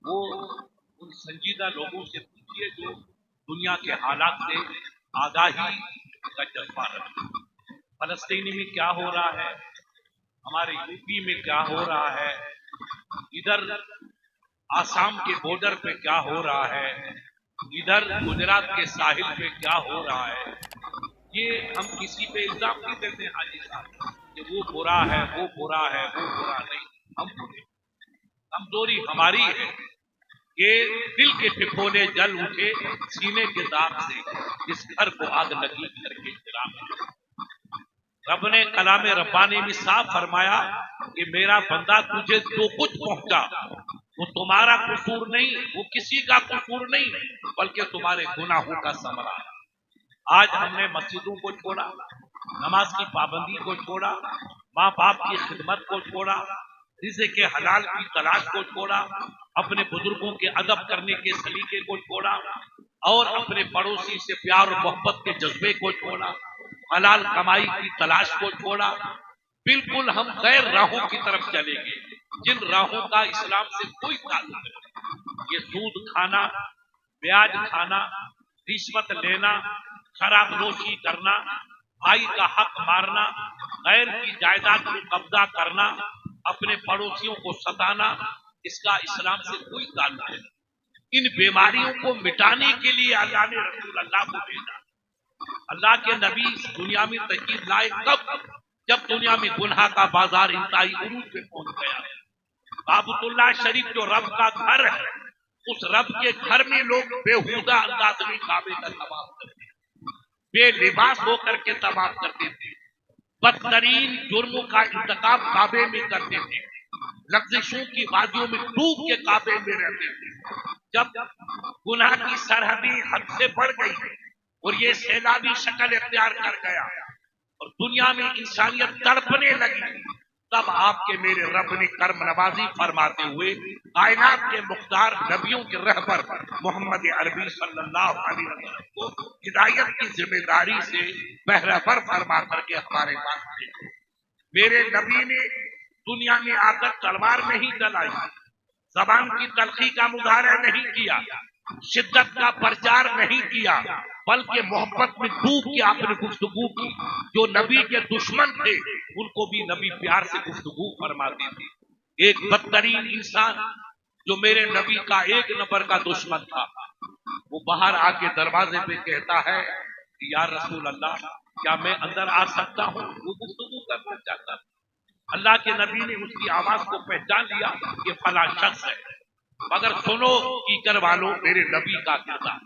وہ ان سنجیدہ لوگوں سے پوچھیے جو دنیا کے حالات سے آگاہی کا جذبہ رکھتے ہیں۔ فلسطین میں کیا ہو رہا ہے، ہمارے یو پی میں کیا ہو رہا ہے، ادھر آسام کے بارڈر پہ کیا ہو رہا ہے، ادھر گجرات کے ساحل پہ کیا ہو رہا ہے، یہ ہم کسی پہ الزام نہیں دیتے حاجی صاحب کہ وہ برا ہے، وہ برا ہے، وہ برا نہیں، ہم برے۔ کمزوری ہماری ہے کہ دل کے ٹھکونے جل اٹھے سینے کے داغ سے، اس گھر کو آگ لگی گھر کے چراغ۔ رب نے کلام ربانی میں صاف فرمایا کہ میرا بندہ تجھے جو کچھ پہنچا وہ تمہارا قصور نہیں، وہ کسی کا قصور نہیں، بلکہ تمہارے گناہوں کا ثمرہ ہے۔ آج ہم نے مسجدوں کو چھوڑا، نماز کی پابندی کو چھوڑا، ماں باپ کی خدمت کو چھوڑا، رزق کے حلال کی تلاش کو چھوڑا، اپنے بزرگوں کے ادب کرنے کے سلیقے کو چھوڑا اور اپنے پڑوسی سے پیار اور محبت کے جذبے کو چھوڑا، حلال کمائی کی تلاش کو چھوڑا۔ بالکل ہم غیر راہوں کی طرف چلیں گے جن راہوں کا اسلام سے کوئی تعلق نہیں۔ یہ سود کھانا، بیاج کھانا، رشوت لینا، شراب نوشی کرنا، بھائی کا حق مارنا، غیر کی جائیداد پر قبضہ کرنا، اپنے پڑوسیوں کو ستانا، اس کا اسلام سے کوئی تعلق نہیں۔ ان بیماریوں کو مٹانے کے لیے اللہ نے رسول اللہ کو بھیجا۔ اللہ کے نبی اس دنیا میں تشریف لائے کب؟ جب دنیا میں گناہ کا بازار انتہائی عروج پہ پہنچ گیا۔ کعبۃ اللہ شریف جو رب کا گھر ہے، اس رب کے گھر میں لوگ بےہودہ انداز میں کعبے کا طواف کرتے تھے، بے لباس ہو کر کے طواف کرتے تھے، بدترین جرموں کا ارتکاب کعبے میں کرتے تھے، لغزشوں کی وادیوں میں ڈوب کے کعبے میں رہتے تھے۔ جب گناہ کی سرحدیں حد سے بڑھ گئی اور یہ سیلابی شکل اختیار کر گیا اور دنیا میں انسانیت تڑپنے لگی، تب آپ کے میرے رب نے کرم نوازی فرماتے ہوئے کائنات کے مختار نبیوں کے رہبر محمد عربی صلی اللہ علیہ وسلم کو ہدایت کی ذمہ داری سے بہرہ ور فرما کر کے ہمارے پاس بھیجے۔ میرے نبی نے دنیا میں آ کر تلوار نہیں چلائی، زبان کی تلخی کا مظاہرہ نہیں کیا، شدت کا پرچار نہیں کیا، بلکہ محبت میں ڈوب کے آپ نے گفتگو کی۔ جو نبی کے دشمن تھے ان کو بھی نبی پیار سے گفتگو فرماتے تھے۔ ایک بدترین انسان جو میرے نبی کا ایک نمبر کا دشمن تھا، وہ باہر آ کے دروازے پہ کہتا ہے کہ یا رسول اللہ کیا میں اندر آ سکتا ہوں؟ وہ گفتگو کرنا چاہتا تھا۔ اللہ کے نبی نے اس کی آواز کو پہچان لیا کہ فلاں شخص ہے، مگر سنو کیکر والوں میرے نبی کا کردار۔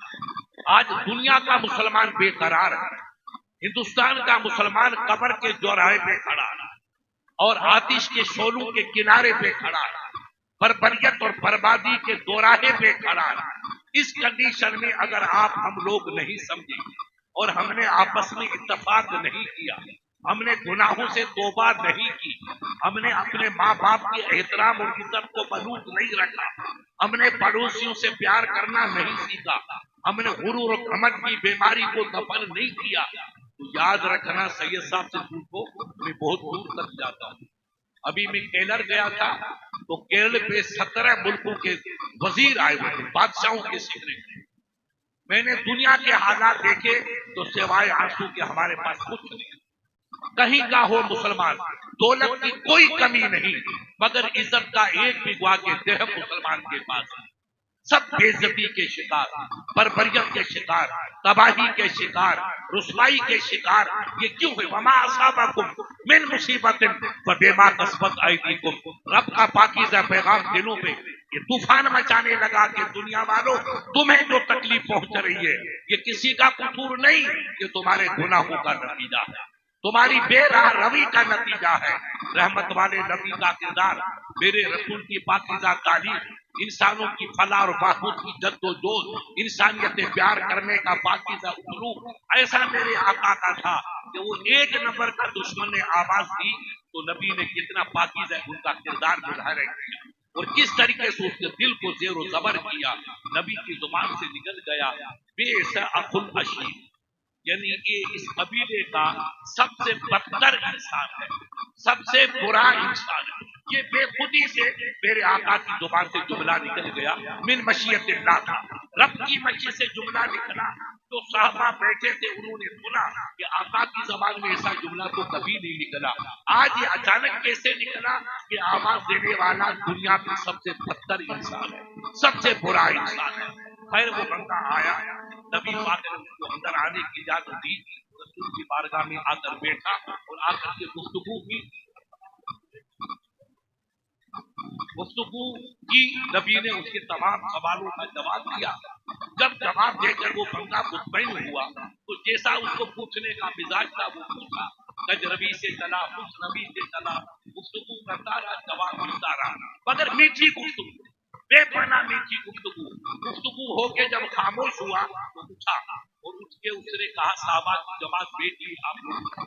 آج دنیا کا مسلمان بے قرار ہے، ہندوستان کا مسلمان قبر کے چوراہے پہ کھڑا ہے اور آتش کے شعلوں کے کنارے پہ کھڑا ہے، بربریت اور بربادی کے دوراہے پہ کھڑا ہے۔ اس کنڈیشن میں اگر آپ ہم لوگ نہیں سمجھے اور ہم نے آپس میں اتفاق نہیں کیا، ہم نے گناہوں سے توبہ نہیں کی، ہم نے اپنے ماں باپ کے احترام اور عزت کو بلوغ نہیں رکھا، ہم نے پڑوسیوں سے پیار کرنا نہیں سیکھا، ہم نے غرور و گھمنڈ کی بیماری کو دفن نہیں کیا، تو یاد رکھنا سید صاحب سے پوچھو میں بہت دور تک جاتا ہوں۔ ابھی میں کیرل گیا تھا تو کیرل پہ 17 ملکوں کے وزیر آئے ہوئے تھے، بادشاہوں کے سیکرٹری۔ میں نے دنیا کے حالات دیکھے تو سوائے آنسو کے ہمارے پاس کچھ نہیں، کہیں کا ہو مسلمان، دولت کی کوئی کمی نہیں، مگر عزت کا ایک بھی گوا کے درہم مسلمان کے پاس ہے۔ سب بے عزتی کے شکار، بربریت کے شکار، تباہی کے شکار، رسوائی کے شکار۔ یہ کیوں ہے؟ وما اصابکم من مصیبت فبما کسبت ایدیکم۔ رب کا پاکیزہ پیغام دلوں پہ یہ طوفان مچانے لگا کہ دنیا والوں تمہیں جو تکلیف پہنچ رہی ہے یہ کسی کا قصور نہیں، یہ تمہارے گناہوں کا نتیجہ ہے، تمہاری بے راہ روی کا نتیجہ ہے۔ رحمت والے نبی کا کردار، میرے رسول کی پاکیزہ تعلیم، انسانوں کی فلاح اور بہبود کی جد و جہد، انسانیت پیار کرنے کا پاکیزہ اسلوب ایسا میرے آقا کا تھا کہ وہ ایک نمبر کا دشمن نے آواز دی تو نبی نے کتنا پاکیزہ ان کا کردار مظاہرہ کیا اور کس طریقے سے اس کے دل کو زیر و زبر کیا۔ نبی کی زبان سے نکل گیا بئس اخو العشیر، یعنی یہ اس قبیلے کا سب سے بدتر انسان ہے، سب سے برا انسان ہے۔ یہ بے خودی سے میرے آقا کی زبان سے جملہ نکل گیا، من مشیت اللہ تھا، رب کی مشیت سے جملہ نکلا. تو صحابہ بیٹھے تھے، انہوں نے سنا کہ آقا کی زبان میں ایسا جملہ تو کبھی نہیں نکلا. آج یہ اچانک کیسے نکلا کہ آواز دینے والا دنیا کا سب سے بدتر انسان ہے، سب سے برا انسان ہے. خیر وہ بندہ آیا، نبی پاک نے اس کو اندر آنے کی اجازت دی، رسول کی بارگاہ میں آ کر بیٹھا اور آ کر کے گفتگو کی. نبی نے اس کے تمام سوالوں کا جواب دیا. جب جواب دے کر وہ بندہ مطمئن ہوا تو جیسا اس کو پوچھنے کا مزاج تھا وہ پوچھا. نبی سے چلا، اس نبی سے چلا، گفتگو کرتا رہا، جواب ملتا رہا، مگر میٹھی گفتگو، بے پناہ میٹھی گفتگو ہو کے جب خاموش ہوا تو اٹھا اور اٹھ کے اس نے کہا صحابہ کی جماعت بیٹھی آپ لوگ،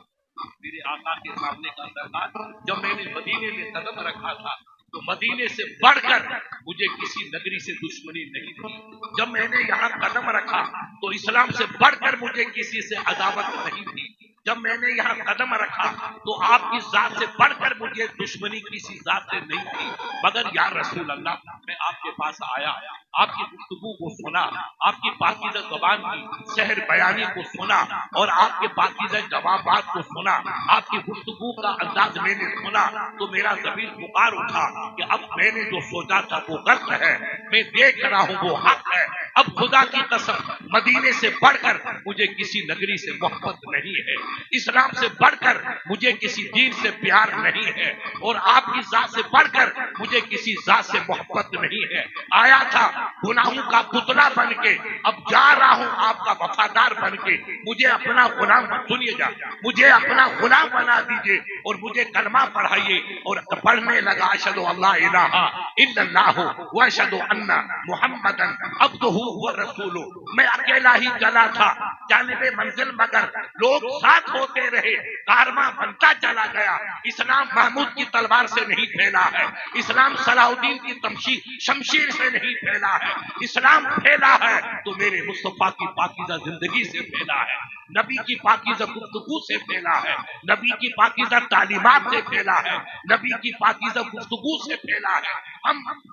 میرے آقا کے سامنے کا سرکار، جب میں نے مدینے میں قدم رکھا تھا تو مدینے سے بڑھ کر مجھے کسی نگری سے دشمنی نہیں تھی. جب میں نے یہاں قدم رکھا تو اسلام سے بڑھ کر مجھے کسی سے عداوت نہیں تھی. جب میں نے یہاں قدم رکھا تو آپ کی ذات سے بڑھ کر مجھے دشمنی کسی ذات سے نہیں تھی. مگر یا رسول اللہ، میں آپ کے پاس آیا، آپ کی گفتگو کو سنا، آپ کی پاکیزہ زبان کی سحر بیانی کو سنا اور آپ کے پاکیزہ جوابات کو سنا، آپ کی گفتگو کا انداز میں نے سنا تو میرا ضمیر پکار اٹھا کہ اب میں نے جو سوچا تھا وہ غلط ہے، میں دیکھ رہا ہوں وہ حق ہے. اب خدا کی قسم مدینے سے بڑھ کر مجھے کسی نگری سے محبت نہیں ہے، اسلام سے بڑھ کر مجھے کسی دین سے پیار نہیں ہے، اور آپ کی ذات سے بڑھ کر مجھے کسی ذات سے محبت نہیں ہے. آیا تھا گناہوں کا پتلا بن کے، اب جا رہا ہوں آپ کا وفادار بن کے. مجھے اپنا غلام، سنیے جا، مجھے اپنا غلام بنا دیجئے اور مجھے کلمہ پڑھائیے. اور پڑھنے لگا اشہد اللہ الہ الا اللہ و اشہد ان محمدا عبدہ و رسولہ. میں اکیلا ہی چلا تھا جانب منزل، مگر لوگ ساتھ ہوتے رہے، کارواں بنتا چلا گیا. اسلام محمود کی تلوار سے نہیں پھیلا ہے، اسلام صلاح الدین کی شمشیر سے نہیں پھیلا ہے، اسلام پھیلا ہے تو میرے مصطفیٰ کی پاکیزہ زندگی سے پھیلا ہے، نبی کی پاکیزہ گفتگو سے پھیلا ہے، نبی کی پاکیزہ تعلیمات سے پھیلا ہے، نبی کی پاکیزہ گفتگو سے پھیلا ہے.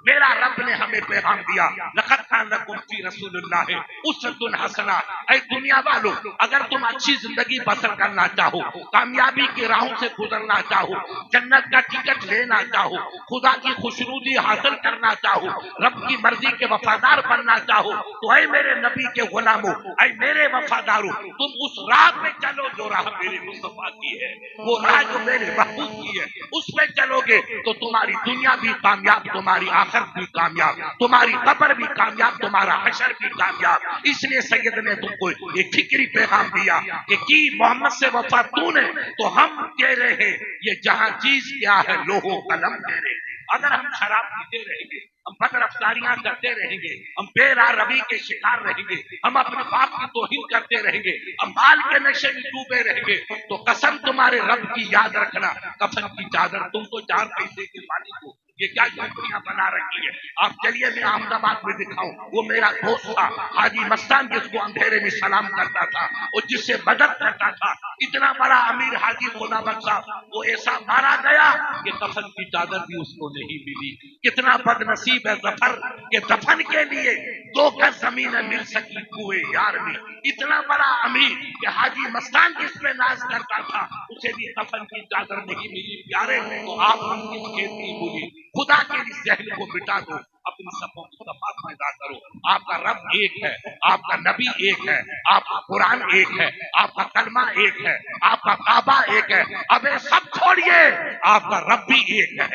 میرا رب نے ہمیں پیغام دیا، لقد کان لکم فی رسول اللہ اسوۃ حسنہ. اے دنیا والو، اگر تم اچھی زندگی بسر کرنا چاہو، کامیابی کی راہوں سے گزرنا چاہو، جنت کا ٹکٹ لینا چاہو، خدا کی خوشنودی حاصل کرنا چاہو، رب کی مرضی کے وفادار بننا چاہو تو اے میرے نبی کے غلاموں، اے میرے وفاداروں، تم اس راہ پہ چلو جو راہ میرے مصطفیٰ کی ہے، وہ راہ جو میرے محبوب کی ہے. اس پہ چلو گے تو تمہاری دنیا بھی کامیاب، تمہاری آخرت بھی کامیاب، تمہاری قبر بھی کامیاب، تمہارا حشر بھی کامیاب. اس لیے سید نے تم کو ایک فکری پیغام دیا کہ کی محمد سے وفا تو نے تو ہم کہہ رہے ہیں یہ جہاں چیز کیا ہے لوہو قلم دے رہے. اگر ہم شراب پیتے رہیں گے، ہم بد رفتاریاں کرتے رہیں گے، ہم بے راہ روی کے شکار رہیں گے، ہم اپنے باپ کی توہین کرتے رہیں گے، ہم مال کے نشے میں ڈوبے رہیں گے، تو قسم تمہارے رب کی یاد رکھنا، کفن کی چادر تم کو 4 پیسے کے مالک کو یہ کیا جھوپڑیاں بنا رکھی ہے. آپ چلیے میں احمد آباد میں دکھاؤں، وہ میرا دوست تھا حاجی مستان، جس کو اندھیرے میں سلام کرتا تھا اور جس سے مدد کرتا تھا. اتنا بڑا امیر حاجی خدا بخش صاحب، وہ ایسا مارا گیا کہ کفن کی چادر بھی اس کو نہیں ملی. کتنا بد نصیب ہے ظفر کہ دفن کے لیے 2 گز زمین مل سکی کوئے یار میں. اتنا بڑا امیر کہ حاجی مستان جس میں ناز کرتا تھا اسے بھی کفن کی چادر نہیں ملی. پیارے تو آپ ہم کس کھیت کی بولی، خدا کے اس ذہن کو مٹا دو، اپنی صفوں کی صفات پیدا کرو. آپ کا رب ایک ہے، آپ کا نبی ایک ہے، آپ کا قرآن ایک ہے، آپ کا کلمہ ایک ہے، آپ کا کعبہ ایک ہے. اب یہ سب چھوڑیے، آپ کا رب بھی ایک ہے،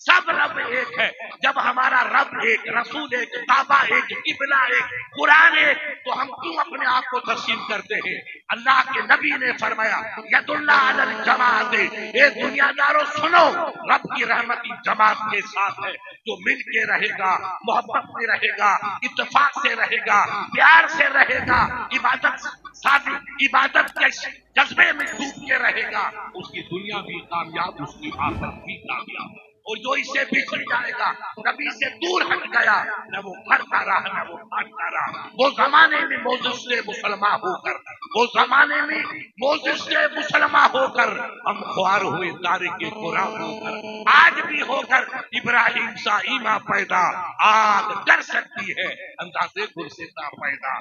سب رب ایک ہے. جب ہمارا رب ایک، رسول ایک، کعبہ ایک، قبلہ ایک، قرآن ایک، تو ہم کیوں اپنے آپ کو تسلیم کرتے ہیں؟ اللہ کے نبی نے فرمایا ید اللہ علی الجماعت. اے دنیا دارو سنو، رب کی رحمت جماعت کے ساتھ ہے، جو مل کے رہے گا، محبت میں رہے گا، اتفاق سے رہے گا، پیار سے رہے گا، عبادت کے جذبے میں ڈوب کے رہے گا، اس کی دنیا بھی کامیاب، اس کی آخرت بھی کامیاب. اور جو اسے بچڑ جائے گا، نبی سے دور ہٹ گیا، نہ وہ پھرتا رہا نہ وہ پھاٹتا رہا. وہ زمانے میں موجود سے مسلمان ہو کر وہ زمانے میں موسیٰ سے مسلمان ہو کر ہم خوار ہوئے تارک قرآن ہو کر آج بھی ہو کر ابراہیم سا ایمان پیدا آگ کر سکتی ہے اندازے گل سے پیدا